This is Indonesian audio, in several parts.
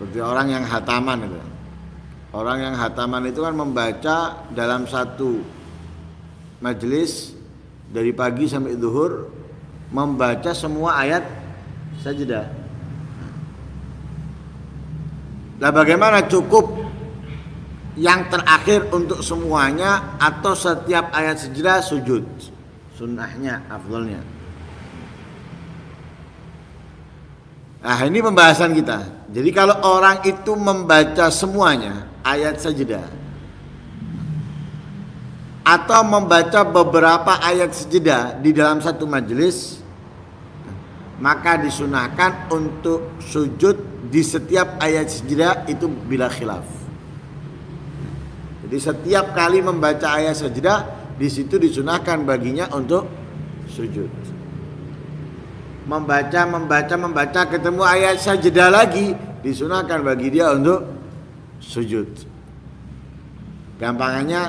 Seperti orang yang hataman itu. Orang yang hataman itu kan membaca dalam satu majelis dari pagi sampai zuhur, membaca semua ayat sajdah. Nah, bagaimana, cukup yang terakhir untuk semuanya atau setiap ayat sajdah sujud? Sunnahnya, afdalnya. Nah, ini pembahasan kita. Jadi kalau orang itu membaca semuanya ayat sajdah atau membaca beberapa ayat sajdah di dalam satu majelis, maka disunahkan untuk sujud di setiap ayat sajdah itu bila khilaf. Jadi setiap kali membaca ayat sajdah, di situ disunahkan baginya untuk sujud. Membaca ketemu ayat sajdah lagi, disunahkan bagi dia untuk sujud. Gampangannya,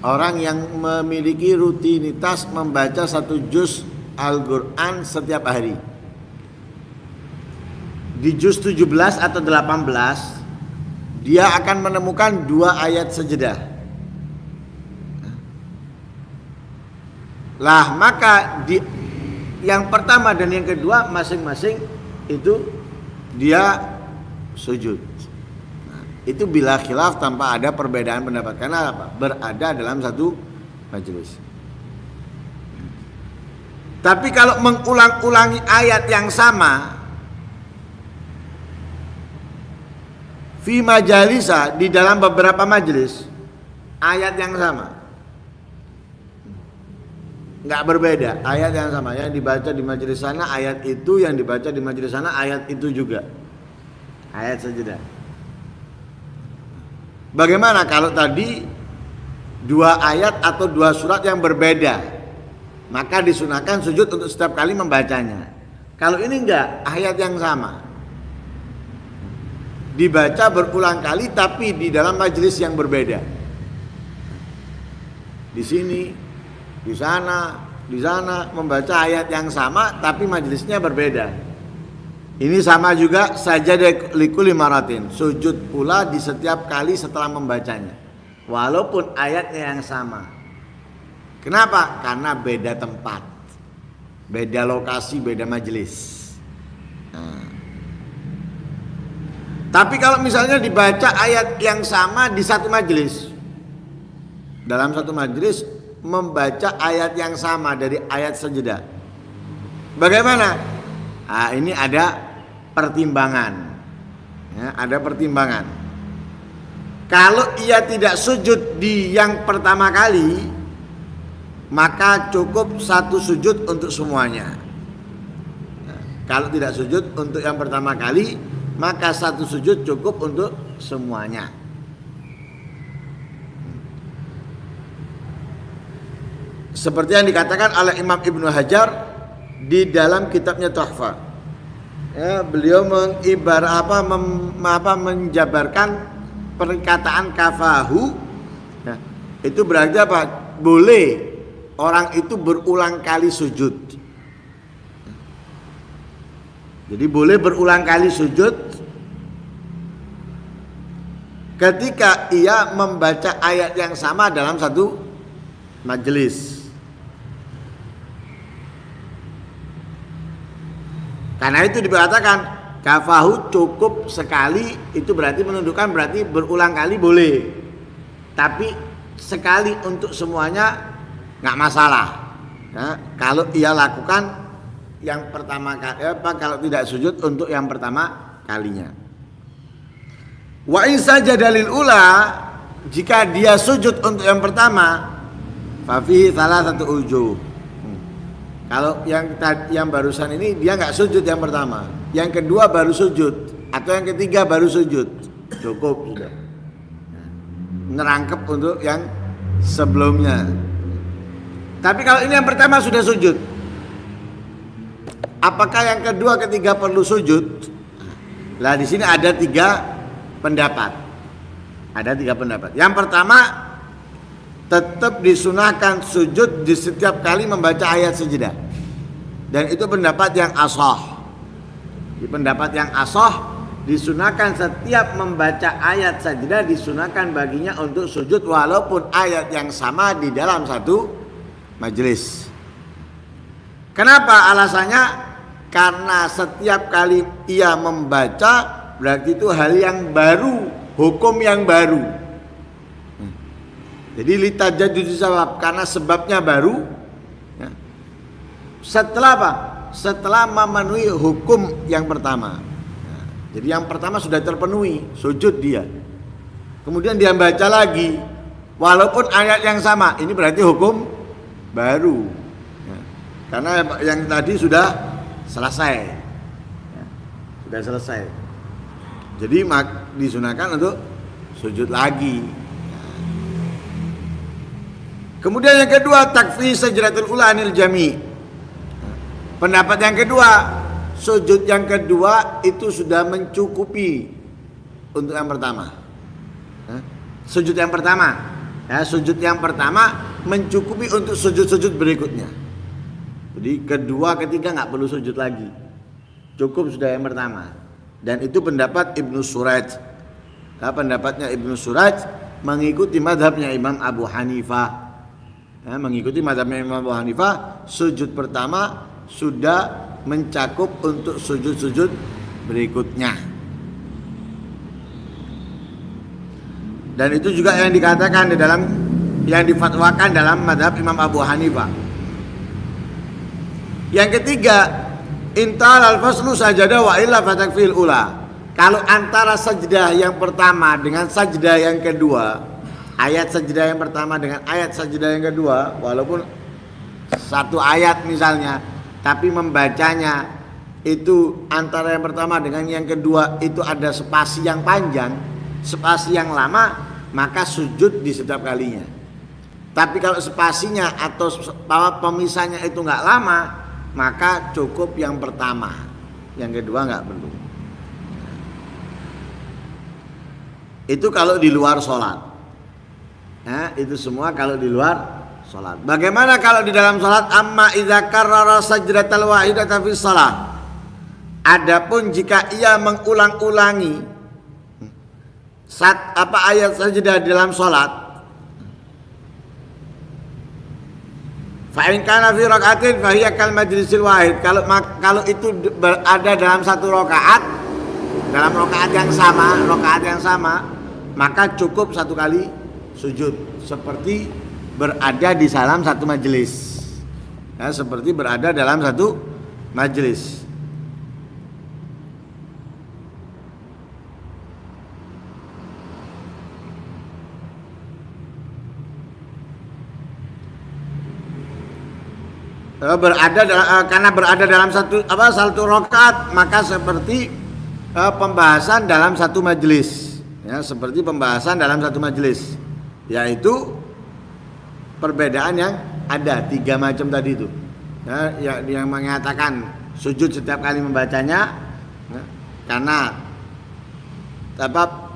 orang yang memiliki rutinitas membaca satu juz Al-Quran setiap hari, di juz 17 atau 18 dia akan menemukan 2 ayat sajdah. Lah, maka yang pertama dan yang kedua masing-masing itu dia sujud. Nah, itu bila khilaf, tanpa ada perbedaan pendapat. Karena apa? Berada dalam satu majelis. Tapi kalau mengulang-ulangi ayat yang sama fi majalisa, di dalam beberapa majelis, ayat yang sama, nggak berbeda, ayat yang sama, yang dibaca di majelis sana ayat itu, yang dibaca di majelis sana ayat itu juga, ayat sajdah. Bagaimana kalau tadi 2 ayat atau 2 surat yang berbeda? Maka disunahkan sujud untuk setiap kali membacanya. Kalau ini enggak, ayat yang sama, dibaca berulang kali tapi di dalam majelis yang berbeda. Di sini, di sana membaca ayat yang sama tapi majelisnya berbeda. Ini sama juga sajadah likulli maratin, sujud pula di setiap kali setelah membacanya, walaupun ayatnya yang sama. Kenapa? Karena beda tempat, beda lokasi, beda majelis. Nah. Tapi kalau misalnya dibaca ayat yang sama di satu majelis, dalam satu majelis membaca ayat yang sama dari ayat sajdah, bagaimana? Nah, ini ada pertimbangan, ya, ada pertimbangan. Kalau ia tidak sujud di yang pertama kali, maka cukup 1 sujud untuk semuanya. Nah, kalau tidak sujud untuk yang pertama kali, maka 1 sujud cukup untuk semuanya. Seperti yang dikatakan oleh Imam Ibnu Hajar di dalam kitabnya Tuhfah. Ya, beliau menjabarkan perkataan kafahu. Nah, itu berarti apa? Boleh orang itu berulang kali sujud. Jadi boleh berulang kali sujud ketika ia membaca ayat yang sama dalam satu majelis. Karena itu dikatakan kafahu cukup sekali, itu berarti menunjukkan berarti berulang kali boleh. Tapi sekali untuk semuanya nggak masalah. Nah, kalau ia lakukan yang pertama kali, kalau tidak sujud untuk yang pertama kalinya. Wa in sajada lil ula, jika dia sujud untuk yang pertama, fa fihi thalathatu ujuh. Kalau yang barusan ini dia nggak sujud yang pertama, yang kedua baru sujud, atau yang ketiga baru sujud, cukup sudah. Nerangkep untuk yang sebelumnya. Tapi kalau ini yang pertama sudah sujud, apakah yang kedua, ketiga perlu sujud? Lah di sini ada 3 pendapat. Ada 3 pendapat. Yang pertama, tetap disunahkan sujud di setiap kali membaca ayat sajdah. Dan itu pendapat yang ashah. Di pendapat yang ashah disunahkan setiap membaca ayat sajdah disunahkan baginya untuk sujud walaupun ayat yang sama di dalam satu majelis. Kenapa alasannya? Karena setiap kali ia membaca berarti itu hal yang baru, hukum yang baru. Jadi litajadud sabab, karena sebabnya baru. Setelah apa? Setelah memenuhi hukum yang pertama. Jadi yang pertama sudah terpenuhi, sujud dia. Kemudian dia baca lagi, walaupun ayat yang sama, ini berarti hukum baru. Karena yang tadi sudah selesai, sudah selesai. Jadi disunahkan untuk sujud lagi. Kemudian yang kedua, takfi sajdatul ula anil jami'. Pendapat yang kedua, sujud yang kedua itu sudah mencukupi untuk yang pertama. Sujud yang pertama, sujud yang pertama mencukupi untuk sujud-sujud berikutnya. Jadi kedua, ketiga nggak perlu sujud lagi, cukup sudah yang pertama. Dan itu pendapat Ibnu Suraj. Pendapatnya Ibnu Suraj mengikuti madhabnya Imam Abu Hanifah. Mengikuti madhabnya Imam Abu Hanifah, sujud pertama sudah mencakup untuk sujud-sujud berikutnya. Dan itu juga yang dikatakan di dalam, yang difatwakan dalam madhab Imam Abu Hanifah. Yang ketiga, intal al-faslu sajadah wa illa fatakfil ula. Kalau antara sajdah yang pertama dengan sajdah yang kedua, ayat sajdah yang pertama dengan ayat sajdah yang kedua, walaupun satu ayat misalnya, tapi membacanya itu antara yang pertama dengan yang kedua itu ada spasi yang panjang, spasi yang lama, maka sujud di setiap kalinya. Tapi kalau spasinya atau pemisahnya itu nggak lama, maka cukup yang pertama, yang kedua nggak perlu. Itu kalau di luar sholat. Itu semua kalau di luar sholat. Bagaimana kalau di dalam sholat? Amma idza karrara sajdatal wahidata fi shalah. Adapun jika ia mengulang-ulangi ayat sajdah dalam sholat, fa in kana fi rakaatin fa hiya kal majlisil wahid. Kalau itu berada dalam satu rakaat, dalam rakaat yang sama, maka cukup satu kali sujud seperti berada di dalam satu majelis. Seperti berada dalam satu majelis. Karena berada dalam satu rakaat, maka seperti pembahasan dalam satu majelis. Seperti pembahasan dalam satu majelis, yaitu perbedaan yang ada 3 macam tadi itu. Yang mengatakan sujud setiap kali membacanya, karena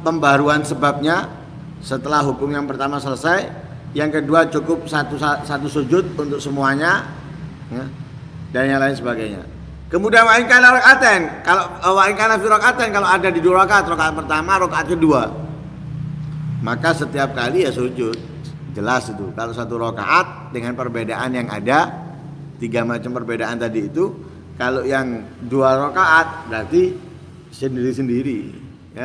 pembaruan sebabnya setelah hukum yang pertama selesai. Yang kedua cukup satu sujud untuk semuanya, dan yang lain sebagainya. Kemudian wa in kana rakaatain, kalau wa in kana fi rakaatain, kalau ada di 2 rakaat, rakaat pertama, rakaat kedua, maka setiap kali ya sujud. Jelas itu. Kalau satu rakaat dengan perbedaan yang ada 3 macam perbedaan tadi itu, kalau yang 2 rakaat berarti sendiri-sendiri.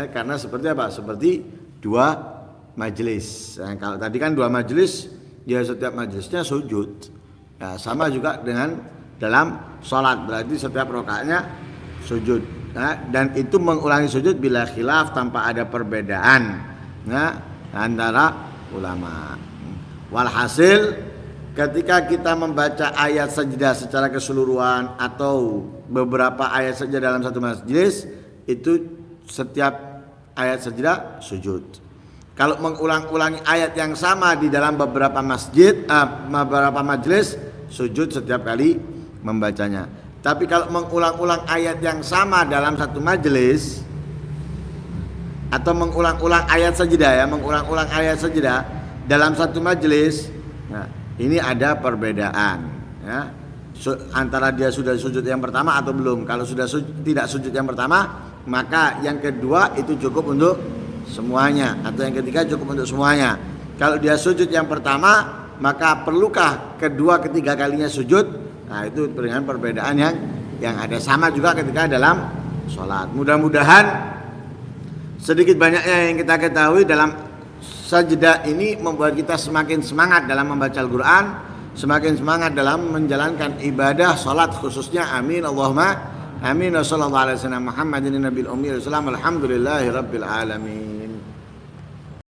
Karena seperti apa? Seperti 2 majelis. Kalau tadi kan 2 majelis, ya setiap majelisnya sujud. Sama juga dengan dalam sholat, berarti setiap rakaatnya sujud. Dan itu mengulangi sujud bila khilaf, tanpa ada perbedaan antara ulama. Walhasil, ketika kita membaca ayat sajdah secara keseluruhan atau beberapa ayat saja dalam satu majelis, itu setiap ayat sajdah sujud. Kalau mengulang-ulangi ayat yang sama di dalam beberapa beberapa majelis, sujud setiap kali membacanya. Tapi kalau mengulang-ulang ayat yang sama dalam satu majelis, atau mengulang-ulang ayat sajdah, mengulang-ulang ayat sajdah dalam satu majelis, ini ada perbedaan, antara dia sudah sujud yang pertama atau belum. Kalau sudah tidak sujud yang pertama, maka yang kedua itu cukup untuk semuanya, atau yang ketiga cukup untuk semuanya. Kalau dia sujud yang pertama, maka perlukah kedua ketiga kalinya sujud? Nah, itu dengan perbedaan yang ada. Sama juga ketika dalam sholat. Mudah-mudahan sedikit banyaknya yang kita ketahui dalam sajdah ini membuat kita semakin semangat dalam membaca Al-Quran, semakin semangat dalam menjalankan ibadah sholat khususnya. Amin Allahumma amin. Wassallallahu alaihi wasallam Muhammadin nabiyil ummi. Alhamdulillahi rabbil alamin.